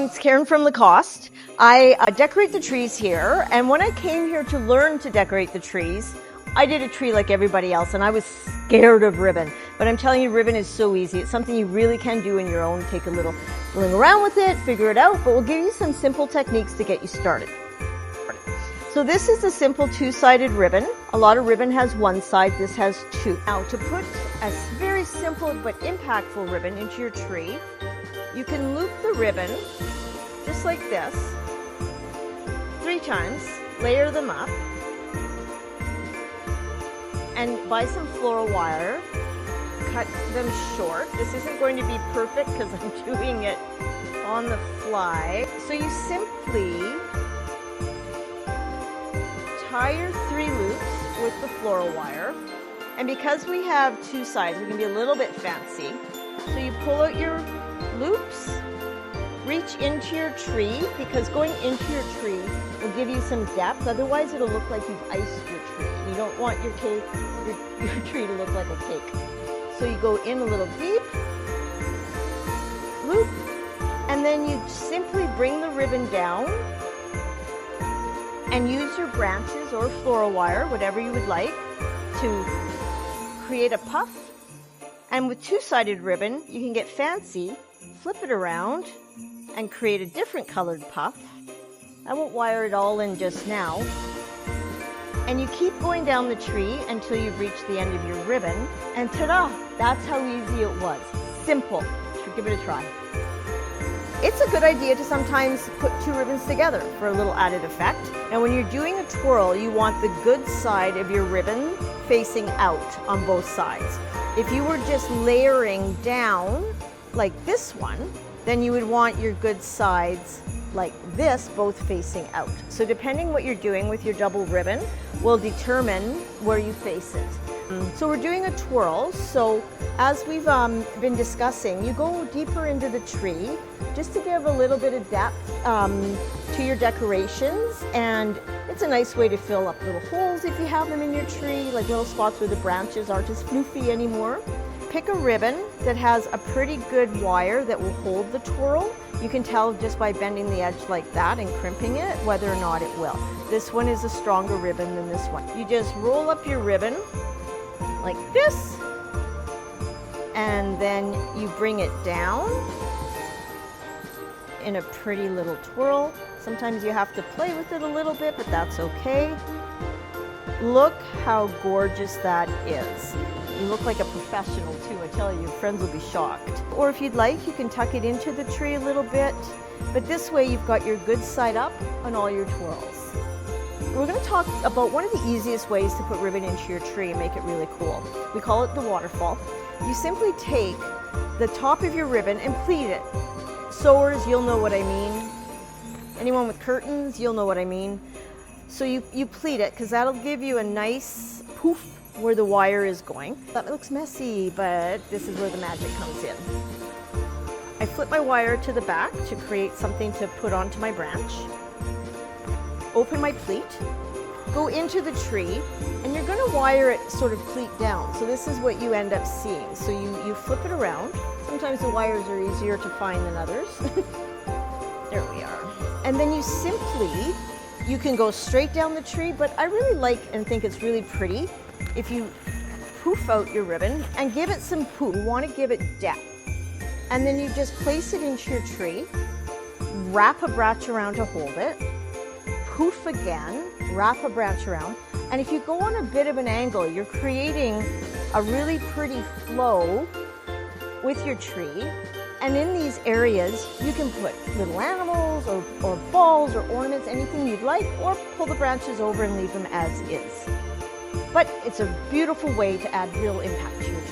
it's Karen from Lacoste. I decorate the trees here, and when I came here to learn to decorate the trees, I did a tree like everybody else, and I was scared of ribbon. But I'm telling you, ribbon is so easy. It's something you really can do in your own. Take a little fooling around with it, figure it out, but we'll give you some simple techniques to get you started. So this is a simple two-sided ribbon. A lot of ribbon has one side, this has two. Now to put a very simple but impactful ribbon into your tree, you can loop the ribbon just like this 3 times, layer them up, and buy some floral wire, cut them short. This isn't going to be perfect because I'm doing it on the fly. So you simply tie your 3 loops with the floral wire, and because we have 2 sides, we can be a little bit fancy. So you pull out your loops, reach into your tree, because going into your tree will give you some depth. Otherwise, it'll look like you've iced your tree. You don't want your tree to look like a cake. So you go in a little deep, loop, and then you simply bring the ribbon down and use your branches or floral wire, whatever you would like, to create a puff. And with 2-sided ribbon, you can get fancy, flip it around, and create a different colored puff. I won't wire it all in just now. And you keep going down the tree until you've reached the end of your ribbon, and ta-da! That's how easy it was. Simple. So give it a try. It's a good idea to sometimes put 2 ribbons together for a little added effect. Now when you're doing a twirl, you want the good side of your ribbon facing out on both sides. If you were just layering down like this one, then you would want your good sides like this, both facing out. So depending what you're doing with your double ribbon will determine where you face it. So we're doing a twirl, so as we've been discussing, you go deeper into the tree just to give a little bit of depth to your decorations, and it's a nice way to fill up little holes if you have them in your tree, like little spots where the branches aren't as floofy anymore. Pick a ribbon that has a pretty good wire that will hold the twirl. You can tell just by bending the edge like that and crimping it whether or not it will. This one is a stronger ribbon than this one. You just roll up your ribbon like this, and then you bring it down in a pretty little twirl. Sometimes you have to play with it a little bit, but that's okay. Look how gorgeous that is. You look like a professional too, I tell you, your friends will be shocked. Or if you'd like, you can tuck it into the tree a little bit, but this way you've got your good side up on all your twirls. We're going to talk about one of the easiest ways to put ribbon into your tree and make it really cool. We call it the waterfall. You simply take the top of your ribbon and pleat it. Sewers, you'll know what I mean. Anyone with curtains, you'll know what I mean. So you pleat it, because that'll give you a nice poof where the wire is going. That looks messy, but this is where the magic comes in. I flip my wire to the back to create something to put onto my branch. Open my pleat, go into the tree, and you're going to wire it sort of pleat down. So this is what you end up seeing. So you flip it around. Sometimes the wires are easier to find than others. There we are. And then you can go straight down the tree, but I really like and think it's really pretty if you poof out your ribbon and give it some poof. You want to give it depth. And then you just place it into your tree, wrap a branch around to hold it, poof again, wrap a branch around, and if you go on a bit of an angle, you're creating a really pretty flow with your tree. And in these areas, you can put little animals or balls or ornaments, anything you'd like, or pull the branches over and leave them as is. But it's a beautiful way to add real impact to your tree.